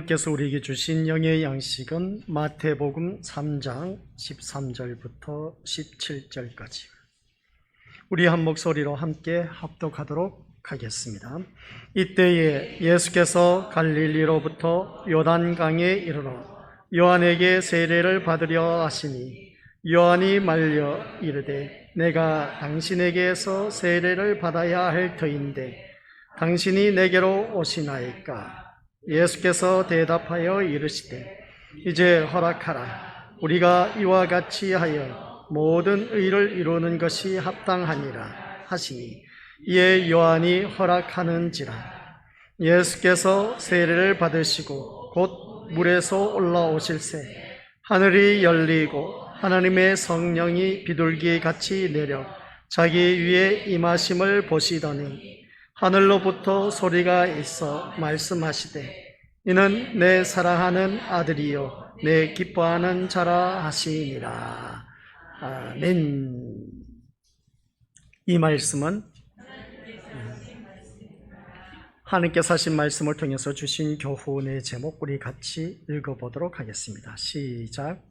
하나님께서 우리에게 주신 영의 양식은 마태복음 3장 13절부터 17절까지 우리 한 목소리로 함께 합독하도록 하겠습니다. 이때에 예수께서 갈릴리로부터 요단강에 이르러 요한에게 세례를 받으려 하시니 요한이 말려 이르되 내가 당신에게서 세례를 받아야 할 터인데 당신이 내게로 오시나이까? 예수께서 대답하여 이르시되 이제 허락하라. 우리가 이와 같이 하여 모든 의를 이루는 것이 합당하니라 하시니 이에 요한이 허락하는지라. 예수께서 세례를 받으시고 곧 물에서 올라오실새 하늘이 열리고 하나님의 성령이 비둘기 같이 내려 자기 위에 임하심을 보시더니 하늘로부터 소리가 있어 말씀하시되 이는 내 사랑하는 아들이요 내 기뻐하는 자라 하시니라. 아멘. 이 말씀은 하나님께서 하신 말씀을 통해서 주신 교훈의 제목 우리 같이 읽어보도록 하겠습니다. 시작.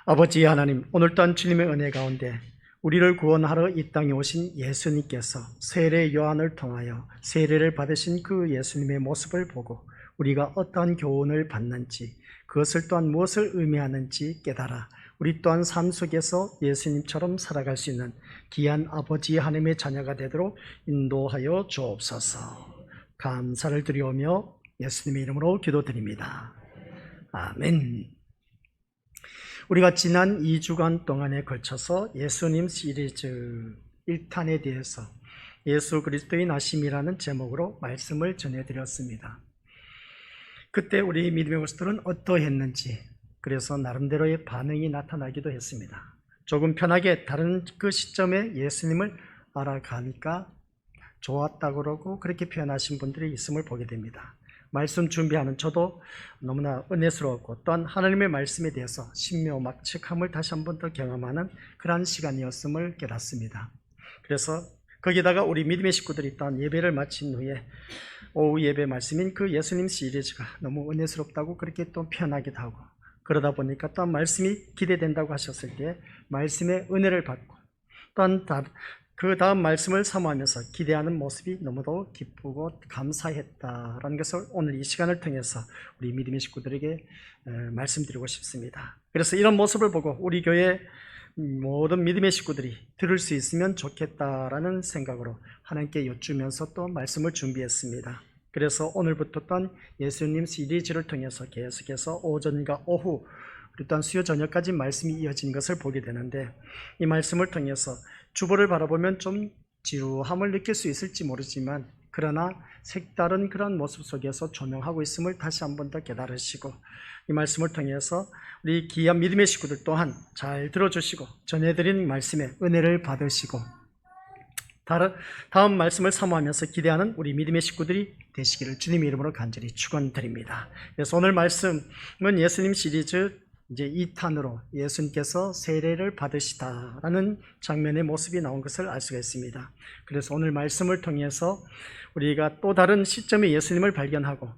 아버지 하나님, 오늘 또한 주님의 은혜 가운데 우리를 구원하러 이 땅에 오신 예수님께서 세례 요한을 통하여 세례를 받으신 그 예수님의 모습을 보고 우리가 어떠한 교훈을 받는지, 그것을 또한 무엇을 의미하는지 깨달아 우리 또한 삶 속에서 예수님처럼 살아갈 수 있는 귀한 아버지 하나님의 자녀가 되도록 인도하여 주옵소서. 감사를 드리오며 예수님의 이름으로 기도드립니다. 아멘. 우리가 지난 2주간 동안에 걸쳐서 예수님 시리즈 1탄에 대해서 예수 그리스도의 나심이라는 제목으로 말씀을 전해드렸습니다. 그때 우리 믿음의 모습들은 어떠했는지, 그래서 나름대로의 반응이 나타나기도 했습니다. 조금 편하게 다른 그 시점에 예수님을 알아가니까 좋았다고 그러고 그렇게 표현하신 분들이 있음을 보게 됩니다. 말씀 준비하는 저도 너무나 은혜스러웠고 또한 하나님의 말씀에 대해서 신묘막측함을 다시 한 번 더 경험하는 그러한 시간이었음을 깨닫습니다. 그래서 거기다가 우리 믿음의 식구들이 또한 예배를 마친 후에 오후 예배 말씀인 그 예수님 시리즈가 너무 은혜스럽다고 그렇게 또 표현하기도 하고, 그러다 보니까 또한 말씀이 기대된다고 하셨을 때 말씀의 은혜를 받고 또한 그 다음 말씀을 사모하면서 기대하는 모습이 너무도 기쁘고 감사했다라는 것을 오늘 이 시간을 통해서 우리 믿음의 식구들에게 말씀드리고 싶습니다. 그래서 이런 모습을 보고 우리 교회 모든 믿음의 식구들이 들을 수 있으면 좋겠다라는 생각으로 하나님께 여쭈면서 또 말씀을 준비했습니다. 그래서 오늘부터 또한 예수님 시리즈를 통해서 계속해서 오전과 오후 또한 수요 저녁까지 말씀이 이어진 것을 보게 되는데, 이 말씀을 통해서 주보를 바라보면 좀 지루함을 느낄 수 있을지 모르지만 그러나 색다른 그런 모습 속에서 조명하고 있음을 다시 한 번 더 깨달으시고, 이 말씀을 통해서 우리 귀한 믿음의 식구들 또한 잘 들어주시고 전해드린 말씀에 은혜를 받으시고 다음 말씀을 사모하면서 기대하는 우리 믿음의 식구들이 되시기를 주님의 이름으로 간절히 축원드립니다. 그래서 오늘 말씀은 예수님 시리즈 이제 2탄으로 예수님께서 세례를 받으시다라는 장면의 모습이 나온 것을 알 수가 있습니다. 그래서 오늘 말씀을 통해서 우리가 또 다른 시점에 예수님을 발견하고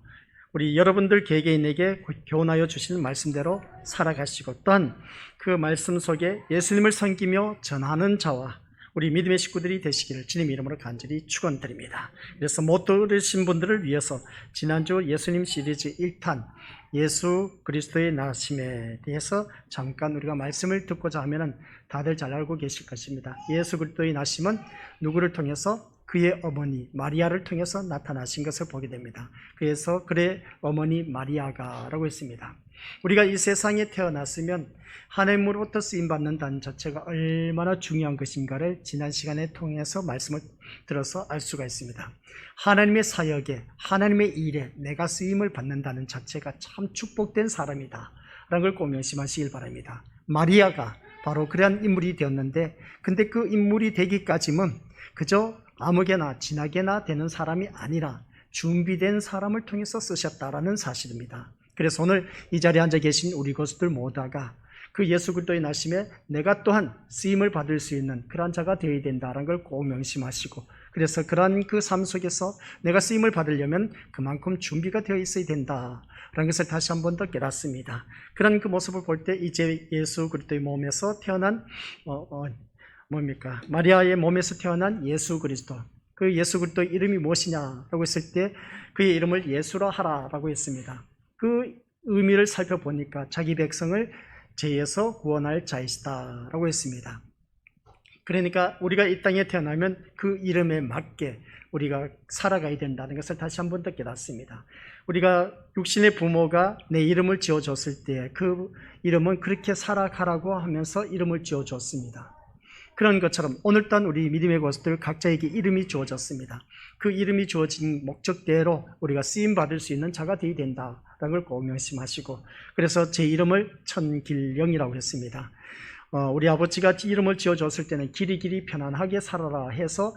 우리 여러분들 개개인에게 교훈하여 주시는 말씀대로 살아가시고 또한 그 말씀 속에 예수님을 섬기며 전하는 자와 우리 믿음의 식구들이 되시기를 주님 이름으로 간절히 축원드립니다. 그래서 못 들으신 분들을 위해서 지난주 예수님 시리즈 1탄 예수 그리스도의 나심에 대해서 잠깐 우리가 말씀을 듣고자 하면은 다들 잘 알고 계실 것입니다. 예수 그리스도의 나심은 누구를 통해서? 그의 어머니 마리아를 통해서 나타나신 것을 보게 됩니다. 그래서 그의 어머니 마리아가라고 했습니다. 우리가 이 세상에 태어났으면 하나님으로부터 쓰임받는다는 자체가 얼마나 중요한 것인가를 지난 시간에 통해서 말씀을 들어서 알 수가 있습니다. 하나님의 사역에, 하나님의 일에 내가 쓰임을 받는다는 자체가 참 축복된 사람이다 라는 걸 꼭 명심하시길 바랍니다. 마리아가 바로 그러한 인물이 되었는데, 근데 그 인물이 되기까지는 그저 아무개나 지나게나 되는 사람이 아니라 준비된 사람을 통해서 쓰셨다라는 사실입니다. 그래서 오늘 이 자리에 앉아 계신 우리 고수들 모두가 그 예수 그리스도의 나심에 내가 또한 쓰임을 받을 수 있는 그러한 자가 되어야 된다는 걸 꼭 명심하시고, 그래서 그러한 그 삶 속에서 내가 쓰임을 받으려면 그만큼 준비가 되어 있어야 된다라는 것을 다시 한 번 더 깨닫습니다. 그런 그 모습을 볼 때 이제 예수 그리스도의 몸에서 태어난 마리아의 몸에서 태어난 예수 그리스도, 그 예수 그리스도의 이름이 무엇이냐라고 했을 때 그의 이름을 예수라 하라라고 했습니다. 그 의미를 살펴보니까 자기 백성을 죄에서 구원할 자이시다라고 했습니다. 그러니까 우리가 이 땅에 태어나면 그 이름에 맞게 우리가 살아가야 된다는 것을 다시 한 번 더 깨닫습니다. 우리가 육신의 부모가 내 이름을 지어줬을 때 그 이름은 그렇게 살아가라고 하면서 이름을 지어줬습니다. 그런 것처럼 오늘 또한 우리 믿음의 고수들 각자에게 이름이 주어졌습니다. 그 이름이 주어진 목적대로 우리가 쓰임받을 수 있는 자가 되어야 된다라는 걸 꼭 명심하시고, 그래서 제 이름을 천길영이라고 했습니다. 우리 아버지가 이름을 지어줬을 때는 길이 편안하게 살아라 해서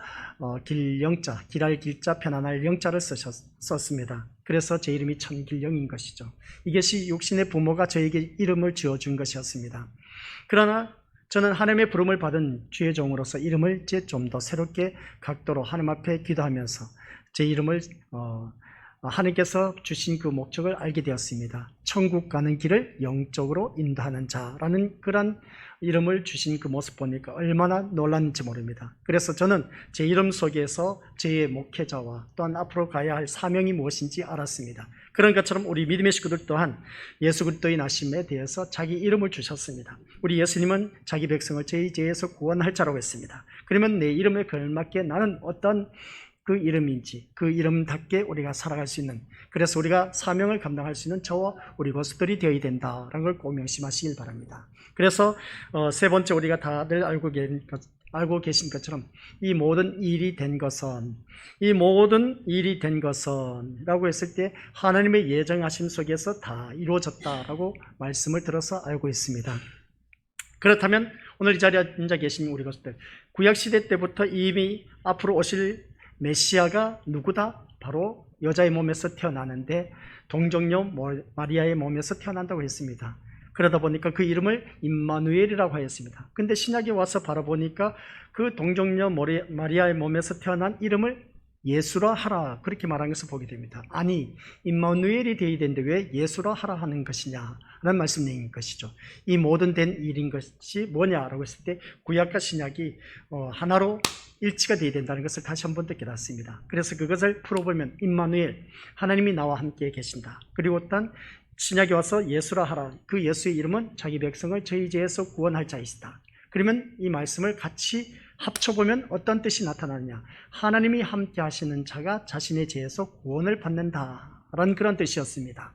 길영자, 길할 길자, 편안할 영자를 썼습니다. 그래서 제 이름이 천길영인 것이죠. 이것이 육신의 부모가 저에게 이름을 지어준 것이었습니다. 그러나 저는 하나님의 부름을 받은 주의 종으로서 이름을 이제 좀 더 새롭게 각도로 하나님 앞에 기도하면서 제 이름을 하나님께서 주신 그 목적을 알게 되었습니다. 천국 가는 길을 영적으로 인도하는 자라는 그런 이름을 주신 그 모습 보니까 얼마나 놀랐는지 모릅니다. 그래서 저는 제 이름 속에서 제 목회자와 또한 앞으로 가야 할 사명이 무엇인지 알았습니다. 그런 것처럼 우리 믿음의 식구들 또한 예수 그리스도의 나심에 대해서 자기 이름을 주셨습니다. 우리 예수님은 자기 백성을 저희 죄에서 구원할 자라고 했습니다. 그러면 내 이름에 걸맞게 나는 어떤 그 이름인지 그 이름답게 우리가 살아갈 수 있는, 그래서 우리가 사명을 감당할 수 있는 저와 우리 고수들이 되어야 된다라는 걸 꼭 명심하시길 바랍니다. 그래서 세 번째, 우리가 다들 알고 계신 것처럼 이 모든 일이 된 것은 라고 했을 때 하나님의 예정하심 속에서 다 이루어졌다라고 말씀을 들어서 알고 있습니다. 그렇다면 오늘 이 자리에 앉아 계신 우리 고수들, 구약시대 때부터 이미 앞으로 오실 메시아가 누구다? 바로 여자의 몸에서 태어나는데 동정녀 마리아의 몸에서 태어난다고 했습니다. 그러다 보니까 그 이름을 임마누엘이라고 하였습니다. 근데 신약에 와서 바라보니까 그 동정녀 마리아의 몸에서 태어난 이름을 예수라 하라, 그렇게 말한 것을 보게 됩니다. 아니, 임마누엘이 되어야 되는데 왜 예수라 하라 하는 것이냐 라는 말씀인 것이죠. 이 모든 된 일인 것이 뭐냐라고 했을 때 구약과 신약이 하나로 일치가 되어야 된다는 것을 다시 한 번 더 깨닫습니다. 그래서 그것을 풀어보면 임마누엘, 하나님이 나와 함께 계신다. 그리고 일단 신약에 와서 예수라 하라, 그 예수의 이름은 자기 백성을 저희 죄에서 구원할 자이시다. 그러면 이 말씀을 같이 합쳐보면 어떤 뜻이 나타나느냐, 하나님이 함께 하시는 자가 자신의 죄에서 구원을 받는다라는 그런 뜻이었습니다.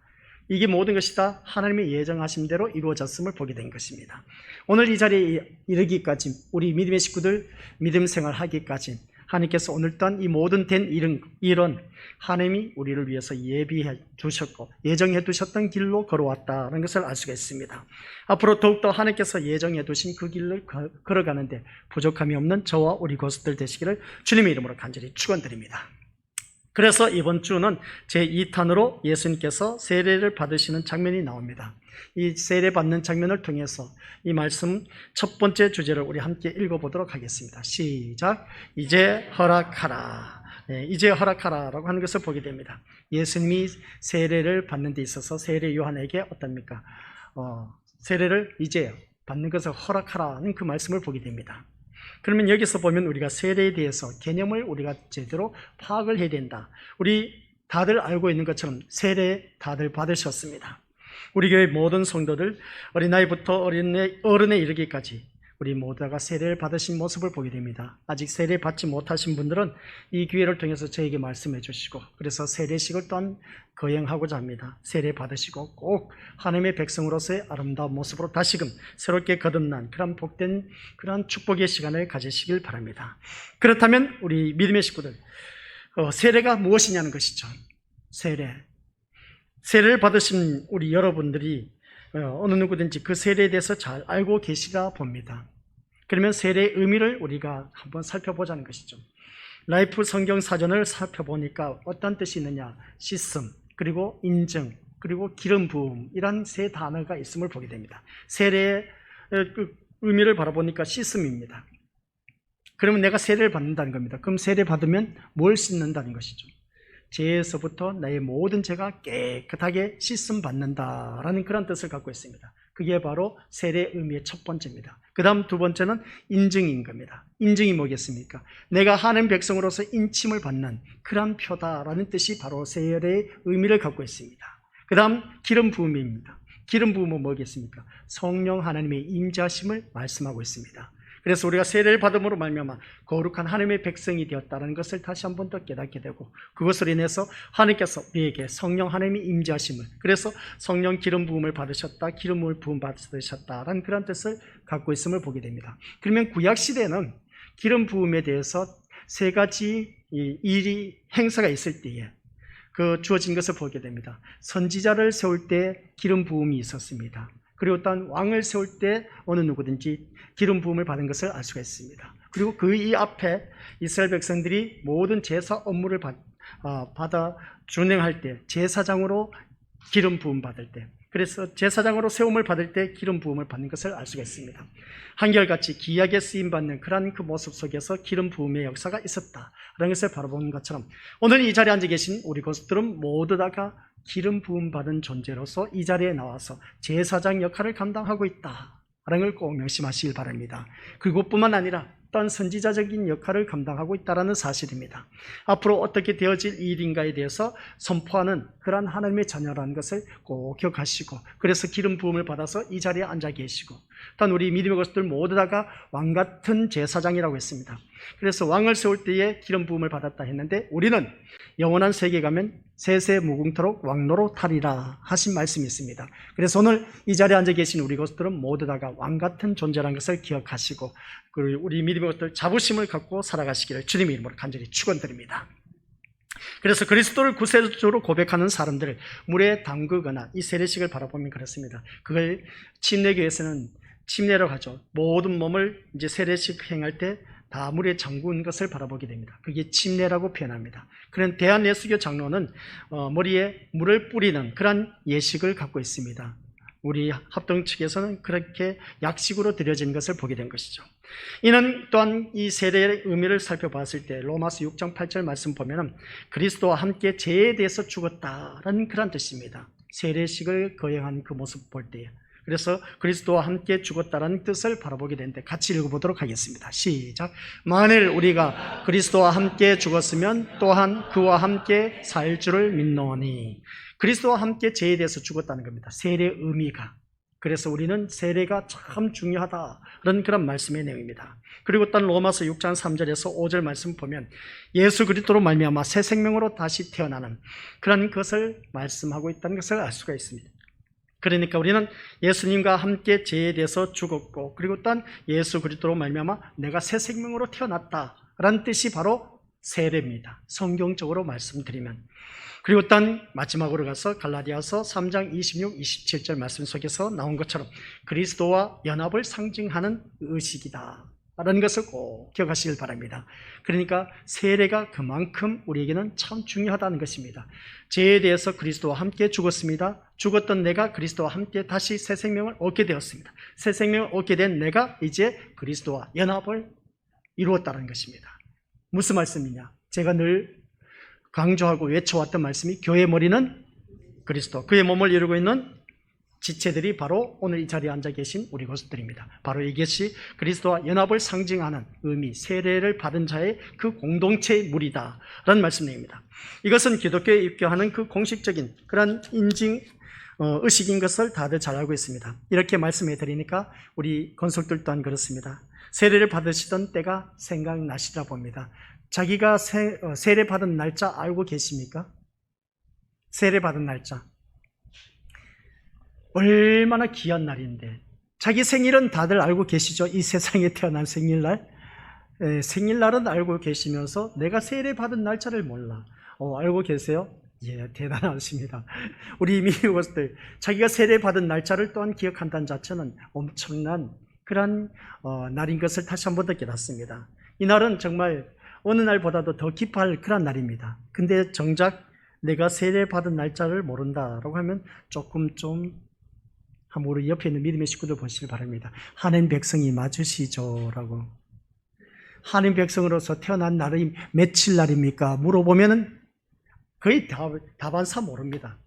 이게 모든 것이 다 하나님의 예정하신 대로 이루어졌음을 보게 된 것입니다. 오늘 이 자리에 이르기까지, 우리 믿음의 식구들 믿음 생활하기까지 하나님께서 오늘 또한 이 모든 된 일은 하나님이 우리를 위해서 예비해 두셨고 예정해 두셨던 길로 걸어왔다는 것을 알 수가 있습니다. 앞으로 더욱더 하나님께서 예정해 두신 그 길을 걸어가는데 부족함이 없는 저와 우리 고수들 되시기를 주님의 이름으로 간절히 축원드립니다. 그래서 이번 주는 제2탄으로 예수님께서 세례를 받으시는 장면이 나옵니다. 이 세례 받는 장면을 통해서 이 말씀 첫 번째 주제를 우리 함께 읽어보도록 하겠습니다. 시작. 이제 허락하라. 네, 이제 허락하라라고 하는 것을 보게 됩니다. 예수님이 세례를 받는 데 있어서 세례 요한에게 어떻습니까? 세례를 이제 받는 것을 허락하라는 그 말씀을 보게 됩니다. 그러면 여기서 보면 우리가 세례에 대해서 개념을 우리가 제대로 파악을 해야 된다. 우리 다들 알고 있는 것처럼 세례 다들 받으셨습니다. 우리 교회 모든 성도들 어린아이부터 어른에 이르기까지 우리 모두가 세례를 받으신 모습을 보게 됩니다. 아직 세례 받지 못하신 분들은 이 기회를 통해서 저에게 말씀해 주시고, 그래서 세례식을 또한 거행하고자 합니다. 세례 받으시고 꼭 하나님의 백성으로서의 아름다운 모습으로 다시금 새롭게 거듭난 그런 복된 그런 축복의 시간을 가지시길 바랍니다. 그렇다면 우리 믿음의 식구들, 세례가 무엇이냐는 것이죠. 세례를 받으신 우리 여러분들이 어느 누구든지 그 세례에 대해서 잘 알고 계시다 봅니다. 그러면 세례의 의미를 우리가 한번 살펴보자는 것이죠. 라이프 성경 사전을 살펴보니까 어떤 뜻이 있느냐, 씻음, 그리고 인증, 그리고 기름 부음이란 세 단어가 있음을 보게 됩니다. 세례의 그 의미를 바라보니까 씻음입니다. 그러면 내가 세례를 받는다는 겁니다. 그럼 세례 받으면 뭘 씻는다는 것이죠? 죄에서부터 나의 모든 죄가 깨끗하게 씻음 받는다라는 그런 뜻을 갖고 있습니다. 그게 바로 세례의 의미의 첫 번째입니다. 그 다음 두 번째는 인증인 겁니다. 인증이 뭐겠습니까? 내가 하나님 백성으로서 인침을 받는 그런 표다라는 뜻이 바로 세례의 의미를 갖고 있습니다. 그 다음 기름 부음입니다. 기름 부음은 뭐겠습니까? 성령 하나님의 임재하심을 말씀하고 있습니다. 그래서 우리가 세례를 받음으로 말미암아 거룩한 하나님의 백성이 되었다는 것을 다시 한 번 더 깨닫게 되고, 그것으로 인해서 하나님께서 우리에게 성령 하나님의 임재하심을, 그래서 성령 기름 부음을 받으셨다, 기름을 부음 받으셨다라는 그런 뜻을 갖고 있음을 보게 됩니다. 그러면 구약 시대는 기름 부음에 대해서 세 가지 일이 행사가 있을 때에 그 주어진 것을 보게 됩니다. 선지자를 세울 때 기름 부음이 있었습니다. 그리고 또한 왕을 세울 때 어느 누구든지 기름 부음을 받은 것을 알 수가 있습니다. 그리고 그 이 앞에 이스라엘 백성들이 모든 제사 업무를 받아 준행할 때, 제사장으로 기름 부음 받을 때, 그래서 제사장으로 세움을 받을 때 기름 부음을 받는 것을 알 수가 있습니다. 한결같이 귀하게 쓰임받는 그러한 그 모습 속에서 기름 부음의 역사가 있었다라는 것을 바라보는 것처럼, 오늘 이 자리에 앉아 계신 우리 고수들은 모두 다가 기름 부음 받은 존재로서 이 자리에 나와서 제사장 역할을 감당하고 있다라는 걸 꼭 명심하시길 바랍니다. 그것뿐만 아니라 또한 선지자적인 역할을 감당하고 있다는 사실입니다. 앞으로 어떻게 되어질 일인가에 대해서 선포하는 그러한 하나님의 자녀라는 것을 꼭 기억하시고, 그래서 기름 부음을 받아서 이 자리에 앉아 계시고, 또한 우리 믿음의 것들 모두 다가 왕같은 제사장이라고 했습니다. 그래서 왕을 세울 때에 기름 부음을 받았다 했는데, 우리는 영원한 세계에 가면 세세 무궁토록 왕노로 타리라 하신 말씀이 있습니다. 그래서 오늘 이 자리에 앉아 계신 우리 것들은 모두 다가 왕같은 존재라는 것을 기억하시고, 그리고 우리 믿음의 것들 자부심을 갖고 살아가시기를 주님의 이름으로 간절히 축원드립니다. 그래서 그리스도를 구세주로 고백하는 사람들을 물에 담그거나 이 세례식을 바라보면 그렇습니다. 그걸 침례교에서는 침례라고 하죠. 모든 몸을 이제 세례식 행할 때 다 물에 잠근 것을 바라보게 됩니다. 그게 침례라고 표현합니다. 그런 대한예수교 장로는 머리에 물을 뿌리는 그런 예식을 갖고 있습니다. 우리 합동 측에서는 그렇게 약식으로 드려진 것을 보게 된 것이죠. 이는 또한 이 세례의 의미를 살펴봤을 때 로마서 6장 8절 말씀 보면 그리스도와 함께 죄에 대해서 죽었다라는 그런 뜻입니다. 세례식을 거행한 그 모습 볼 때에, 그래서 그리스도와 함께 죽었다라는 뜻을 바라보게 되는데 같이 읽어보도록 하겠습니다. 시작. 만일 우리가 그리스도와 함께 죽었으면 또한 그와 함께 살 줄을 믿노니. 그리스도와 함께 죄에 대해서 죽었다는 겁니다. 세례의 의미가. 그래서 우리는 세례가 참 중요하다는 그런 말씀의 내용입니다. 그리고 또 로마서 6장 3절에서 5절 말씀 보면 예수 그리스도로 말미암아 새 생명으로 다시 태어나는 그런 것을 말씀하고 있다는 것을 알 수가 있습니다. 그러니까 우리는 예수님과 함께 죄에 대해서 죽었고, 그리고 또한 예수 그리스도로 말미암아 내가 새 생명으로 태어났다라는 뜻이 바로 세례입니다. 성경적으로 말씀드리면. 그리고 또한 마지막으로 가서 갈라디아서 3장 26, 27절 말씀 속에서 나온 것처럼 그리스도와 연합을 상징하는 의식이다 라는 것을 꼭 기억하시길 바랍니다. 그러니까 세례가 그만큼 우리에게는 참 중요하다는 것입니다. 죄에 대해서 그리스도와 함께 죽었습니다. 죽었던 내가 그리스도와 함께 다시 새 생명을 얻게 되었습니다. 새 생명을 얻게 된 내가 이제 그리스도와 연합을 이루었다는 것입니다. 무슨 말씀이냐? 제가 늘 강조하고 외쳐왔던 말씀이 교회의 머리는 그리스도, 그의 몸을 이루고 있는 지체들이 바로 오늘 이 자리에 앉아 계신 우리 고수들입니다. 바로 이것이 그리스도와 연합을 상징하는 의미, 세례를 받은 자의 그 공동체의 무리다 라는 말씀입니다. 이것은 기독교에 입교하는 그 공식적인 그런 인증 의식인 것을 다들 잘 알고 있습니다. 이렇게 말씀해 드리니까 우리 건속들 또한 그렇습니다. 세례를 받으시던 때가 생각나시다 봅니다. 자기가 세례 받은 날짜 알고 계십니까? 세례 받은 날짜 얼마나 귀한 날인데, 자기 생일은 다들 알고 계시죠? 이 세상에 태어난 생일날, 생일날은 알고 계시면서 내가 세례 받은 날짜를 몰라. 알고 계세요? 예, 대단하십니다. 우리 미국어들 자기가 세례 받은 날짜를 또한 기억한다는 자체는 엄청난 그런 날인 것을 다시 한 번 더 깨닫습니다. 이 날은 정말 어느 날보다도 더 기뻐할 그런 날입니다. 근데 정작 내가 세례받은 날짜를 모른다라고 하면 조금 좀 한번 우리 옆에 있는 믿음의 식구들 보시길 바랍니다. 하나님 백성이 맞으시죠? 라고. 하나님 백성으로서 태어난 날이 며칠 날입니까? 물어보면은 거의 답안사 모릅니다.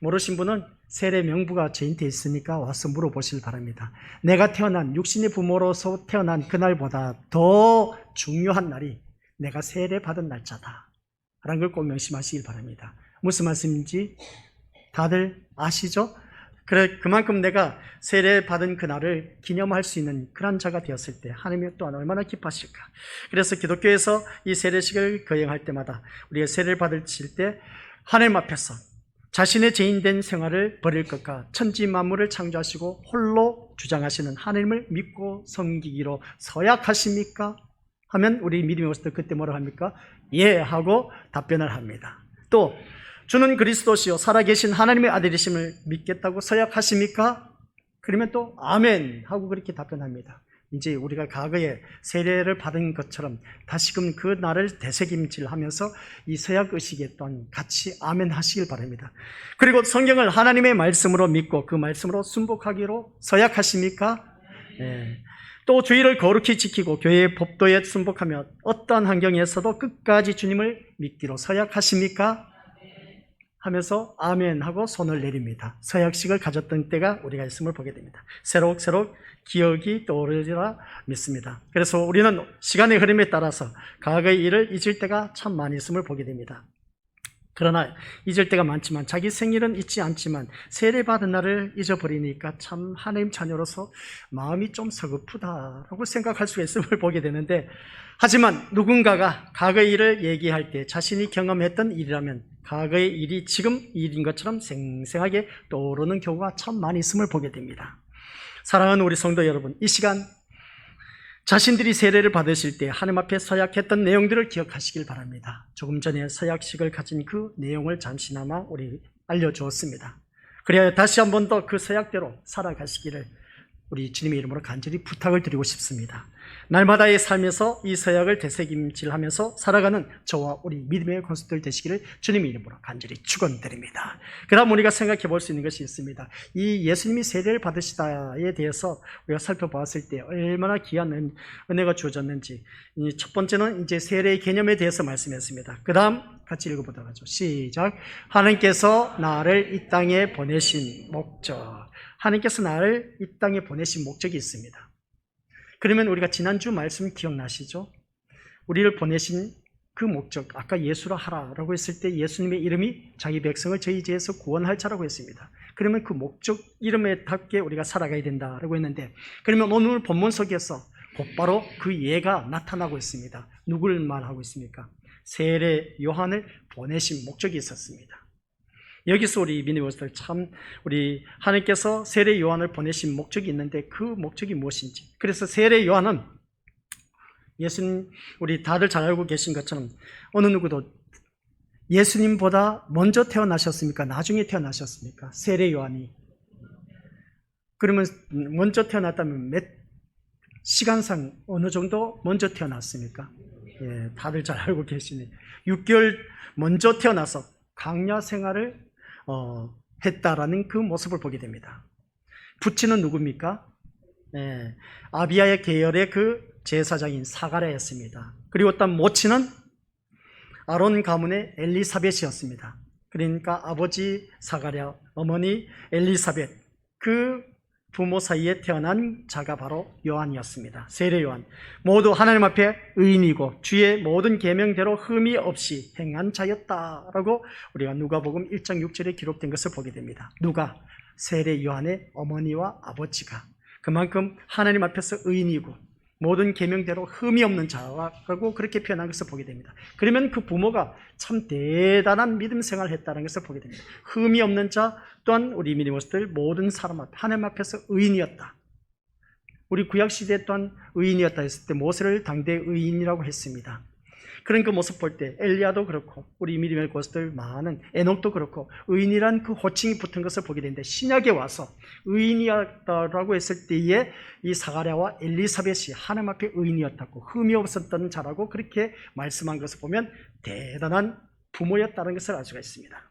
모르신 분은 세례 명부가 저한테 있으니까 와서 물어보시길 바랍니다. 내가 태어난 육신의 부모로서 태어난 그날보다 더 중요한 날이 내가 세례 받은 날짜다 라는 걸 꼭 명심하시길 바랍니다. 무슨 말씀인지 다들 아시죠? 그래, 그만큼 내가 세례 받은 그날을 기념할 수 있는 그런 자가 되었을 때 하나님이 또한 얼마나 기뻐하실까. 그래서 기독교에서 이 세례식을 거행할 때마다 우리가 세례를 받을 때 하나님 앞에서 자신의 죄인된 생활을 버릴 것과 천지 만물을 창조하시고 홀로 주장하시는 하나님을 믿고 섬기기로 서약하십니까? 하면 우리 믿음의 모습들 그때 뭐라고 합니까? 예 하고 답변을 합니다. 또 주는 그리스도시요 살아계신 하나님의 아들이심을 믿겠다고 서약하십니까? 그러면 또 아멘 하고 그렇게 답변합니다. 이제 우리가 과거에 세례를 받은 것처럼 다시금 그 날을 되새김질하면서 이 서약의식에 또한 같이 아멘 하시길 바랍니다. 그리고 성경을 하나님의 말씀으로 믿고 그 말씀으로 순복하기로 서약하십니까? 네. 또 주의를 거룩히 지키고 교회의 법도에 순복하며 어떠한 환경에서도 끝까지 주님을 믿기로 서약하십니까? 하면서 아멘 하고 손을 내립니다. 서약식을 가졌던 때가 우리가 있음을 보게 됩니다. 새록새록 기억이 떠오르리라 믿습니다. 그래서 우리는 시간의 흐름에 따라서 과거의 일을 잊을 때가 참 많이 있음을 보게 됩니다. 그러나 잊을 때가 많지만 자기 생일은 잊지 않지만 세례받은 날을 잊어버리니까 참 하나님 자녀로서 마음이 좀 서글프다라고 생각할 수 있음을 보게 되는데, 하지만 누군가가 과거의 일을 얘기할 때 자신이 경험했던 일이라면 과거의 일이 지금 일인 것처럼 생생하게 떠오르는 경우가 참 많이 있음을 보게 됩니다. 사랑하는 우리 성도 여러분, 이 시간 자신들이 세례를 받으실 때 하나님 앞에 서약했던 내용들을 기억하시길 바랍니다. 조금 전에 서약식을 가진 그 내용을 잠시나마 우리 알려주었습니다. 그래야 다시 한 번 더 그 서약대로 살아가시기를 우리 주님의 이름으로 간절히 부탁을 드리고 싶습니다. 날마다의 삶에서 이 서약을 되새김질하면서 살아가는 저와 우리 믿음의 권속들 되시기를 주님의 이름으로 간절히 축원드립니다. 그다음 우리가 생각해 볼 수 있는 것이 있습니다. 이 예수님이 세례를 받으시다에 대해서 우리가 살펴보았을 때 얼마나 귀한 은혜가 주어졌는지, 첫 번째는 이제 세례의 개념에 대해서 말씀했습니다. 그 다음 같이 읽어보도록 하죠. 시작. 하나님께서 나를 이 땅에 보내신 목적. 하나님께서 나를 이 땅에 보내신 목적이 있습니다. 그러면 우리가 지난주 말씀 기억나시죠? 우리를 보내신 그 목적, 아까 예수라 하라라고 했을 때 예수님의 이름이 자기 백성을 저희 죄에서 구원할 자라고 했습니다. 그러면 그 목적 이름에 닿게 우리가 살아가야 된다라고 했는데, 그러면 오늘 본문 속에서 곧바로 그 예가 나타나고 있습니다. 누구를 말하고 있습니까? 세례 요한을 보내신 목적이 있었습니다. 여기서 우리 믿음의 모습들 참 우리 하나님께서 세례 요한을 보내신 목적이 있는데 그 목적이 무엇인지, 그래서 세례 요한은 예수님, 우리 다들 잘 알고 계신 것처럼 어느 누구도 예수님보다 먼저 태어나셨습니까? 나중에 태어나셨습니까? 세례 요한이. 그러면 먼저 태어났다면 몇 시간상 어느 정도 먼저 태어났습니까? 예, 다들 잘 알고 계시네. 6개월 먼저 태어나서 광야 생활을 했다라는 그 모습을 보게 됩니다. 부친은 누굽니까? 네, 아비야의 계열의 그 제사장인 사가랴였습니다. 그리고 또 모친은 아론 가문의 엘리사벳이었습니다. 그러니까 아버지 사가랴, 어머니 엘리사벳, 그 부모 사이에 태어난 자가 바로 요한이었습니다. 세례 요한. 모두 하나님 앞에 의인이고 주의 모든 계명대로 흠이 없이 행한 자였다라고 우리가 누가복음 1장 6절에 기록된 것을 보게 됩니다. 누가? 세례 요한의 어머니와 아버지가 그만큼 하나님 앞에서 의인이고 모든 계명대로 흠이 없는 자라고 그렇게 표현한 것을 보게 됩니다. 그러면 그 부모가 참 대단한 믿음 생활을 했다는 것을 보게 됩니다. 흠이 없는 자 또한 우리 믿음의 모습들 모든 사람 앞에 하나님 앞에서 의인이었다. 우리 구약시대 또한 의인이었다 했을 때 모세를 당대 의인이라고 했습니다. 그런 그 모습 볼 때 엘리야도 그렇고 우리 믿음의 고수들 많은 에녹도 그렇고 의인이란 그 호칭이 붙은 것을 보게 되는데, 신약에 와서 의인이었다라고 했을 때에 이 사가랴와 엘리사벳이 하나님 앞에 의인이었다고 흠이 없었던 자라고 그렇게 말씀한 것을 보면 대단한 부모였다는 것을 알 수가 있습니다.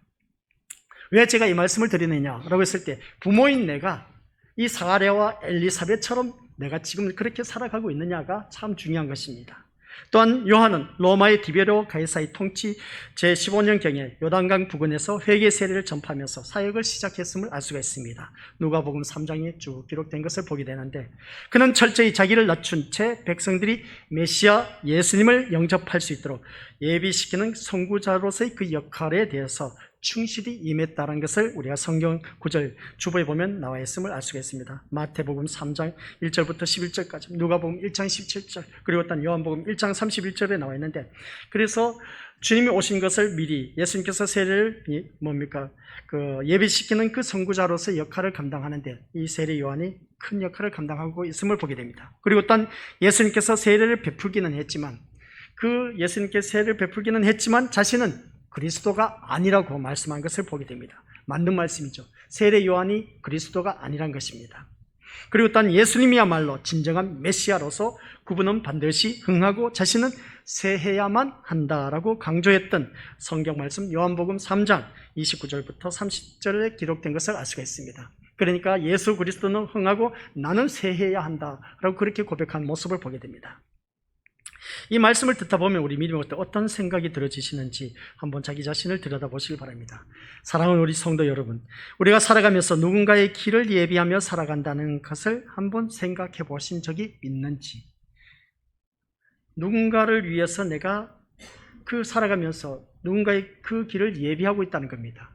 왜 제가 이 말씀을 드리느냐라고 했을 때 부모인 내가 이 사가랴와 엘리사벳처럼 내가 지금 그렇게 살아가고 있느냐가 참 중요한 것입니다. 또한 요한은 로마의 디베로 가이사의 통치 제15년경에 요단강 부근에서 회개 세례를 전파하면서 사역을 시작했음을 알 수가 있습니다. 누가복음 3장에 쭉 기록된 것을 보게 되는데 그는 철저히 자기를 낮춘 채 백성들이 메시아 예수님을 영접할 수 있도록 예비시키는 선구자로서의 그 역할에 대해서 충실히 임했다는 것을 우리가 성경 구절 주보에 보면 나와 있음을 알 수가 있습니다. 마태복음 3장 1절부터 11절까지, 누가복음 1장 17절, 그리고 또 요한복음 1장 31절에 나와 있는데, 그래서 주님이 오신 것을 미리 예수님께서 세례를 예비시키는 그 선구자로서 역할을 감당하는데 이 세례 요한이 큰 역할을 감당하고 있음을 보게 됩니다. 그리고 또 예수님께서 세례를 베풀기는 했지만 자신은 그리스도가 아니라고 말씀한 것을 보게 됩니다. 맞는 말씀이죠. 세례 요한이 그리스도가 아니란 것입니다. 그리고 또 예수님이야말로 진정한 메시아로서 그분은 반드시 흥하고 자신은 세해야만 한다라고 강조했던 성경 말씀 요한복음 3장 29절부터 30절에 기록된 것을 알 수가 있습니다. 그러니까 예수 그리스도는 흥하고 나는 세해야 한다라고 그렇게 고백한 모습을 보게 됩니다. 이 말씀을 듣다 보면 우리 믿음의 어떤 생각이 들어지시는지 한번 자기 자신을 들여다보시기 바랍니다. 사랑하는 우리 성도 여러분, 우리가 살아가면서 누군가의 길을 예비하며 살아간다는 것을 한번 생각해 보신 적이 있는지, 누군가를 위해서 내가 살아가면서 누군가의 그 길을 예비하고 있다는 겁니다.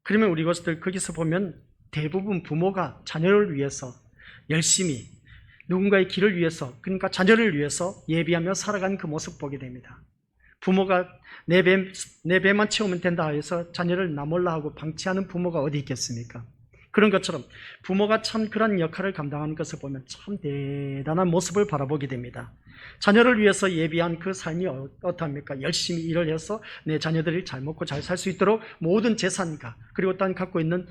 그러면 우리 것들 거기서 보면 대부분 부모가 자녀를 위해서 열심히 누군가의 길을 위해서, 그러니까 자녀를 위해서 예비하며 살아가는 그 모습 보게 됩니다. 부모가 내 배만 채우면 된다 해서 자녀를 나 몰라 하고 방치하는 부모가 어디 있겠습니까? 그런 것처럼 부모가 참 그런 역할을 감당하는 것을 보면 참 대단한 모습을 바라보게 됩니다. 자녀를 위해서 예비한 그 삶이 어떠합니까? 열심히 일을 해서 내 자녀들이 잘 먹고 잘 살 수 있도록 모든 재산과 그리고 또 갖고 있는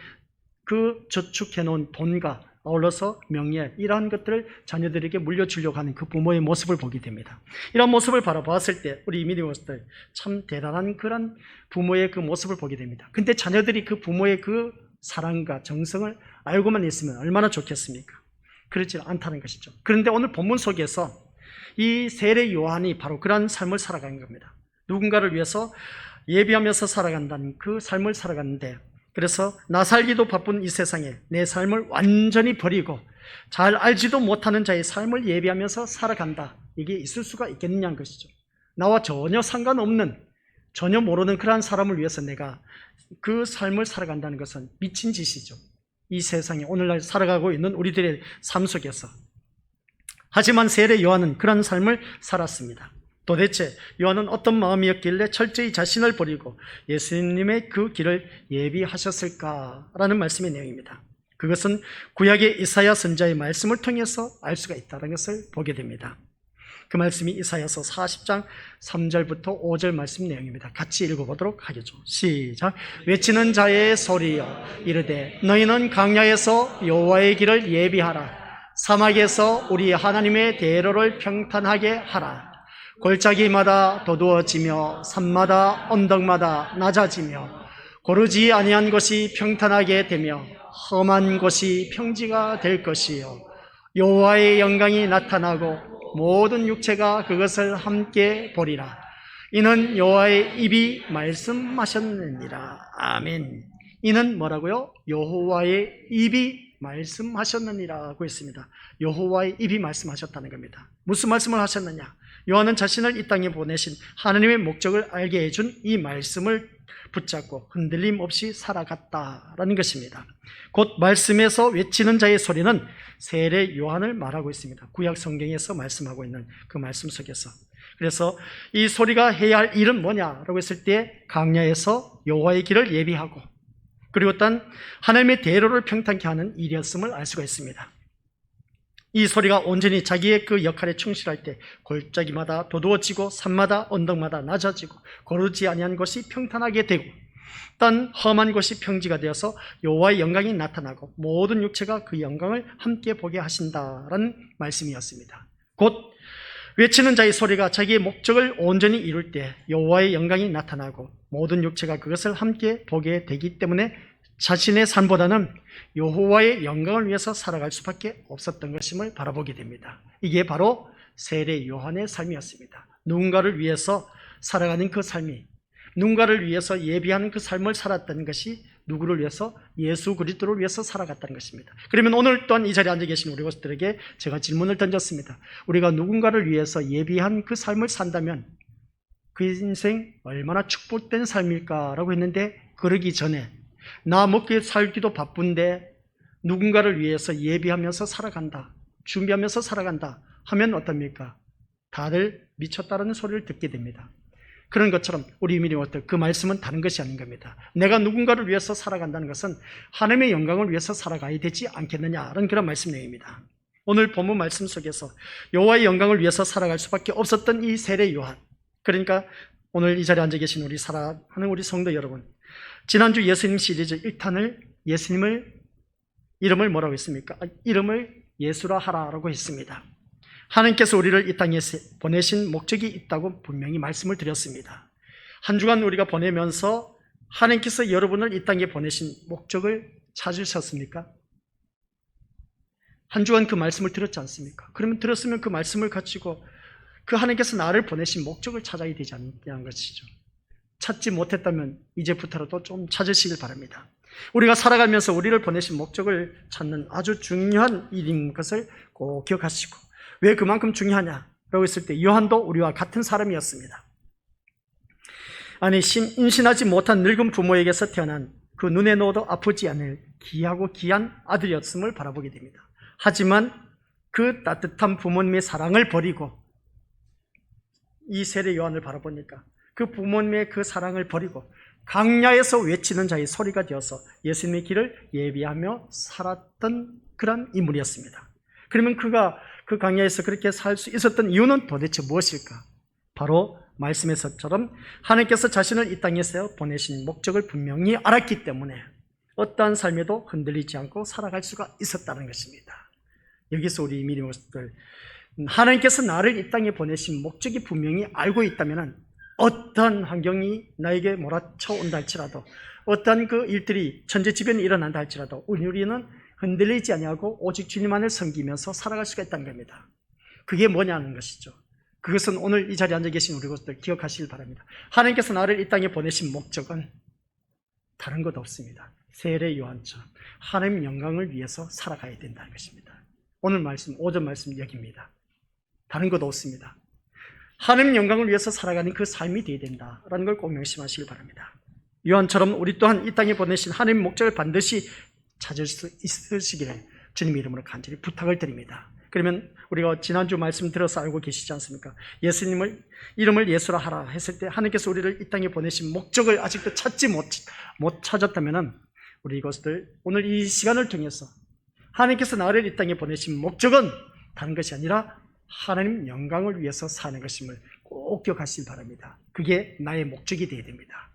그 저축해 놓은 돈과 아울러서 명예, 이러한 것들을 자녀들에게 물려주려고 하는 그 부모의 모습을 보게 됩니다. 이런 모습을 바라보았을 때 우리 믿음의 모습들 참 대단한 그런 부모의 그 모습을 보게 됩니다. 근데 자녀들이 그 부모의 그 사랑과 정성을 알고만 있으면 얼마나 좋겠습니까? 그렇지 않다는 것이죠. 그런데 오늘 본문 속에서 이 세례 요한이 바로 그런 삶을 살아가는 겁니다. 누군가를 위해서 예비하면서 살아간다는 그 삶을 살아갔는데, 그래서 나 살기도 바쁜 이 세상에 내 삶을 완전히 버리고 잘 알지도 못하는 자의 삶을 예비하면서 살아간다, 이게 있을 수가 있겠느냐는 것이죠. 나와 전혀 상관없는, 전혀 모르는 그러한 사람을 위해서 내가 그 삶을 살아간다는 것은 미친 짓이죠. 이 세상에 오늘날 살아가고 있는 우리들의 삶 속에서. 하지만 세례 요한은 그런 삶을 살았습니다. 도대체 요한은 어떤 마음이었길래 철저히 자신을 버리고 예수님의 그 길을 예비하셨을까라는 말씀의 내용입니다. 그것은 구약의 이사야 선지자의 말씀을 통해서 알 수가 있다는 것을 보게 됩니다. 그 말씀이 이사야서 40장 3절부터 5절 말씀 내용입니다. 같이 읽어보도록 하겠죠. 시작. 외치는 자의 소리여 이르되 너희는 강야에서 여호와의 길을 예비하라. 사막에서 우리 하나님의 대로를 평탄하게 하라. 골짜기마다 도두어지며 산마다 언덕마다 낮아지며 고르지 아니한 곳이 평탄하게 되며 험한 곳이 평지가 될 것이요 여호와의 영광이 나타나고 모든 육체가 그것을 함께 보리라. 이는 여호와의 입이 말씀하셨느니라. 아멘. 이는 뭐라고요? 여호와의 입이 말씀하셨느니라고 했습니다. 여호와의 입이 말씀하셨다는 겁니다. 무슨 말씀을 하셨느냐? 요한은 자신을 이 땅에 보내신 하나님의 목적을 알게 해준 이 말씀을 붙잡고 흔들림 없이 살아갔다라는 것입니다. 곧 말씀에서 외치는 자의 소리는 세례 요한을 말하고 있습니다. 구약 성경에서 말씀하고 있는 그 말씀 속에서. 그래서 이 소리가 해야 할 일은 뭐냐라고 했을 때 강야에서 여호와의 길을 예비하고, 그리고 또 하나님의 대로를 평탄케 하는 일이었음을 알 수가 있습니다. 이 소리가 온전히 자기의 그 역할에 충실할 때 골짜기마다 도두어지고 산마다 언덕마다 낮아지고 고르지 아니한 곳이 평탄하게 되고 딴 험한 곳이 평지가 되어서 여호와의 영광이 나타나고 모든 육체가 그 영광을 함께 보게 하신다라는 말씀이었습니다. 곧 외치는 자의 소리가 자기의 목적을 온전히 이룰 때 여호와의 영광이 나타나고 모든 육체가 그것을 함께 보게 되기 때문에 자신의 삶보다는 여호와의 영광을 위해서 살아갈 수밖에 없었던 것임을 바라보게 됩니다. 이게 바로 세례 요한의 삶이었습니다. 누군가를 위해서 살아가는 그 삶이, 누군가를 위해서 예비하는 그 삶을 살았다는 것이 누구를 위해서? 예수 그리스도를 위해서 살아갔다는 것입니다. 그러면 오늘 또한 이 자리에 앉아 계신 우리 것들에게 제가 질문을 던졌습니다. 우리가 누군가를 위해서 예비한 그 삶을 산다면 그 인생 얼마나 축복된 삶일까라고 했는데, 그러기 전에 나 먹기 살기도 바쁜데 누군가를 위해서 예비하면서 살아간다, 준비하면서 살아간다 하면 어떻습니까? 다들 미쳤다는 소리를 듣게 됩니다. 그런 것처럼 우리 미리부터 그 말씀은 다른 것이 아닌 겁니다. 내가 누군가를 위해서 살아간다는 것은 하나님의 영광을 위해서 살아가야 되지 않겠느냐라는 그런 말씀 내용입니다. 오늘 본문 말씀 속에서 여호와의 영광을 위해서 살아갈 수밖에 없었던 이 세례 요한, 그러니까 오늘 이 자리에 앉아 계신 우리 사랑하는 우리 성도 여러분, 지난주 예수님 시리즈 1탄을 예수님을 이름을 뭐라고 했습니까? 이름을 예수라 하라라고 했습니다. 하나님께서 우리를 이 땅에 보내신 목적이 있다고 분명히 말씀을 드렸습니다. 한 주간 우리가 보내면서 하나님께서 여러분을 이 땅에 보내신 목적을 찾으셨습니까? 한 주간 그 말씀을 들었지 않습니까? 그러면 들었으면 그 말씀을 가지고 그 하나님께서 나를 보내신 목적을 찾아야 되지 않냐는 것이죠. 찾지 못했다면 이제부터라도 좀 찾으시길 바랍니다. 우리가 살아가면서 우리를 보내신 목적을 찾는 아주 중요한 일인 것을 꼭 기억하시고, 왜 그만큼 중요하냐라고 했을 때 요한도 우리와 같은 사람이었습니다. 아니, 임신하지 못한 늙은 부모에게서 태어난 그 눈에 넣어도 아프지 않을 귀하고 귀한 아들이었음을 바라보게 됩니다. 하지만 그 따뜻한 부모님의 사랑을 버리고, 이 세례 요한을 바라보니까 그 부모님의 그 사랑을 버리고 강야에서 외치는 자의 소리가 되어서 예수님의 길을 예비하며 살았던 그런 인물이었습니다. 그러면 그가 그 강야에서 그렇게 살 수 있었던 이유는 도대체 무엇일까? 바로 말씀에서처럼 하나님께서 자신을 이 땅에서 보내신 목적을 분명히 알았기 때문에 어떠한 삶에도 흔들리지 않고 살아갈 수가 있었다는 것입니다. 여기서 우리 미리 모습들, 하나님께서 나를 이 땅에 보내신 목적이 분명히 알고 있다면 어떤 환경이 나에게 몰아쳐 온다 할지라도, 어떤 그 일들이 천재지변이 일어난다 할지라도 우리는 흔들리지 아니하고 오직 주님만을 섬기면서 살아갈 수가 있다는 겁니다. 그게 뭐냐는 것이죠. 그것은 오늘 이 자리에 앉아 계신 우리 것들 기억하시길 바랍니다. 하나님께서 나를 이 땅에 보내신 목적은 다른 것 없습니다. 세례 요한처럼 하나님 영광을 위해서 살아가야 된다는 것입니다. 오늘 말씀, 오전 말씀 여기입니다. 다른 것 없습니다. 하나님 영광을 위해서 살아가는 그 삶이 되어야 된다라는 걸 꼭 명심하시길 바랍니다. 요한처럼 우리 또한 이 땅에 보내신 하나님의 목적을 반드시 찾을 수 있으시기를 주님의 이름으로 간절히 부탁을 드립니다. 그러면 우리가 지난주 말씀 들어서 알고 계시지 않습니까? 예수님을 이름을 예수라 하라 했을 때 하나님께서 우리를 이 땅에 보내신 목적을 아직도 찾지 못 찾았다면 우리 이것들 오늘 이 시간을 통해서 하나님께서 나를 이 땅에 보내신 목적은 다른 것이 아니라 하나님 영광을 위해서 사는 것임을 꼭 기억하시기 바랍니다. 그게 나의 목적이 되어야 됩니다.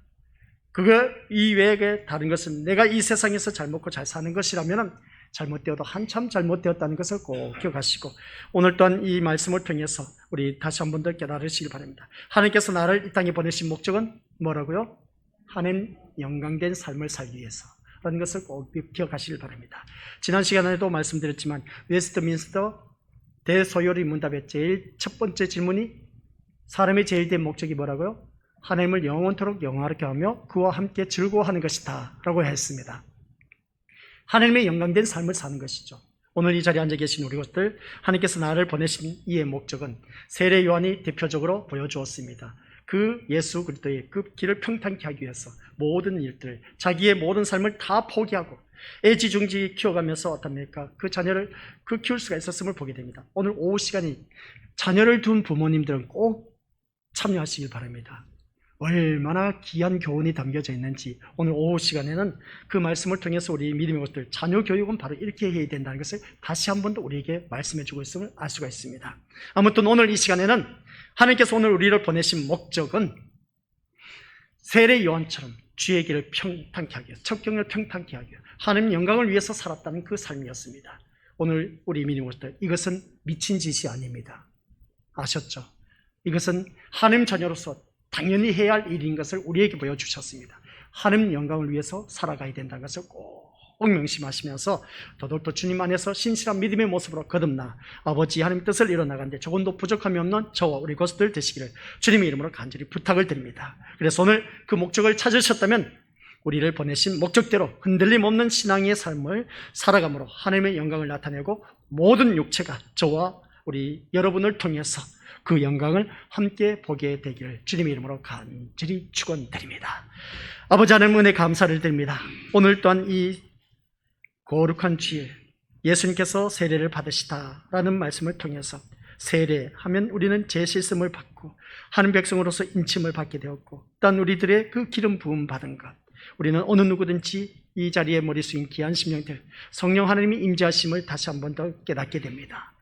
그거 이외에 다른 것은 내가 이 세상에서 잘 먹고 잘 사는 것이라면 잘못되어도 한참 잘못되었다는 것을 꼭 기억하시고, 오늘 또한 이 말씀을 통해서 우리 다시 한 번 더 깨달으시기 바랍니다. 하나님께서 나를 이 땅에 보내신 목적은 뭐라고요? 하나님 영광된 삶을 살기 위해서 라는 것을 꼭 기억하시길 바랍니다. 지난 시간에도 말씀드렸지만 웨스트민스터 대소요리 문답의 제일 첫 번째 질문이 사람의 제일 된 목적이 뭐라고요? 하나님을 영원토록 영화롭게 하며 그와 함께 즐거워하는 것이다 라고 했습니다. 하나님의 영광된 삶을 사는 것이죠. 오늘 이 자리에 앉아 계신 우리 것들, 하나님께서 나를 보내신 이의 목적은 세례 요한이 대표적으로 보여주었습니다. 그 예수 그리스도의 그 길을 평탄케 하기 위해서 모든 일들, 자기의 모든 삶을 다 포기하고 애지중지 키워가면서 어떻습니까? 그 자녀를 키울 수가 있었음을 보게 됩니다. 오늘 오후 시간이 자녀를 둔 부모님들은 꼭 참여하시길 바랍니다. 얼마나 귀한 교훈이 담겨져 있는지 오늘 오후 시간에는 그 말씀을 통해서 우리 믿음의 것들, 자녀 교육은 바로 이렇게 해야 된다는 것을 다시 한 번 더 우리에게 말씀해 주고 있음을 알 수가 있습니다. 아무튼 오늘 이 시간에는 하나님께서 오늘 우리를 보내신 목적은 세례 요한처럼 주의 길을 평탄케 하기 위해서, 첩경을 평탄케 하기 위해서 하나님 영광을 위해서 살았다는 그 삶이었습니다. 오늘 우리 믿음의 것들, 이것은 미친 짓이 아닙니다. 아셨죠? 이것은 하나님 자녀로서 당연히 해야 할 일인 것을 우리에게 보여주셨습니다. 하나님 영광을 위해서 살아가야 된다는 것을 꼭 명심하시면서 더더욱더 주님 안에서 신실한 믿음의 모습으로 거듭나 아버지 하나님 뜻을 이뤄나가는데 조금도 부족함이 없는 저와 우리 고수들 되시기를 주님의 이름으로 간절히 부탁을 드립니다. 그래서 오늘 그 목적을 찾으셨다면 우리를 보내신 목적대로 흔들림 없는 신앙의 삶을 살아감으로 하나님의 영광을 나타내고 모든 육체가 저와 우리 여러분을 통해서 그 영광을 함께 보게 되기를 주님의 이름으로 간절히 축원드립니다. 아버지 하나님 은혜 감사를 드립니다. 오늘 또한 이 거룩한 주일 예수님께서 세례를 받으시다라는 말씀을 통해서 세례하면 우리는 죄 씻음을 받고 하나님 백성으로서 인침을 받게 되었고 또한 우리들의 그 기름 부음 받은 것, 우리는 어느 누구든지 이 자리에 머리 숙인 귀한 심령들 성령 하나님이 임재하심을 다시 한 번 더 깨닫게 됩니다.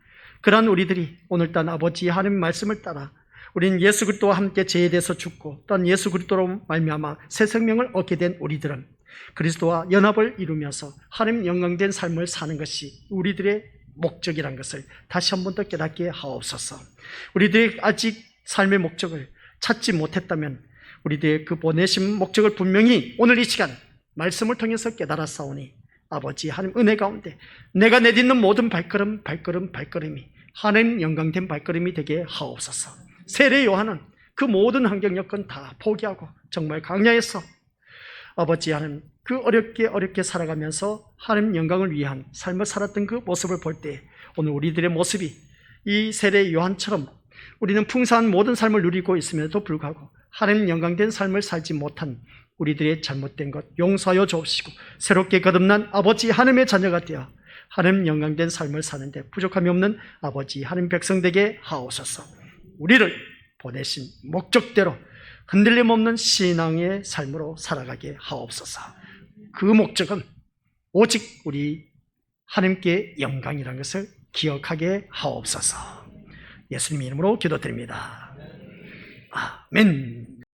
그러한 우리들이 오늘 또한 아버지 하나님 말씀을 따라 우리는 예수 그리스도와 함께 죄에 대해서 죽고 또한 예수 그리스도로 말미암아 새 생명을 얻게 된 우리들은 그리스도와 연합을 이루면서 하나님 영광된 삶을 사는 것이 우리들의 목적이란 것을 다시 한 번 더 깨닫게 하옵소서. 우리들의 아직 삶의 목적을 찾지 못했다면 우리들의 그 보내심 목적을 분명히 오늘 이 시간 말씀을 통해서 깨달았사오니 아버지 하나님 은혜 가운데 내가 내딛는 모든 발걸음이 하나님 영광된 발걸음이 되게 하옵소서. 세례 요한은 그 모든 환경 여건 다 포기하고 정말 광야에서 아버지 하나님 그 어렵게 살아가면서 하나님 영광을 위한 삶을 살았던 그 모습을 볼 때 오늘 우리들의 모습이 이 세례 요한처럼 우리는 풍성한 모든 삶을 누리고 있음에도 불구하고 하나님 영광된 삶을 살지 못한 우리들의 잘못된 것 용서하여 주옵시고 새롭게 거듭난 아버지 하나님의 자녀가 되어 하나님 영광된 삶을 사는데 부족함이 없는 아버지 하나님 백성 되게 하옵소서. 우리를 보내신 목적대로 흔들림 없는 신앙의 삶으로 살아가게 하옵소서. 그 목적은 오직 우리 하나님께 영광이라는 것을 기억하게 하옵소서. 예수님 이름으로 기도드립니다. 아멘.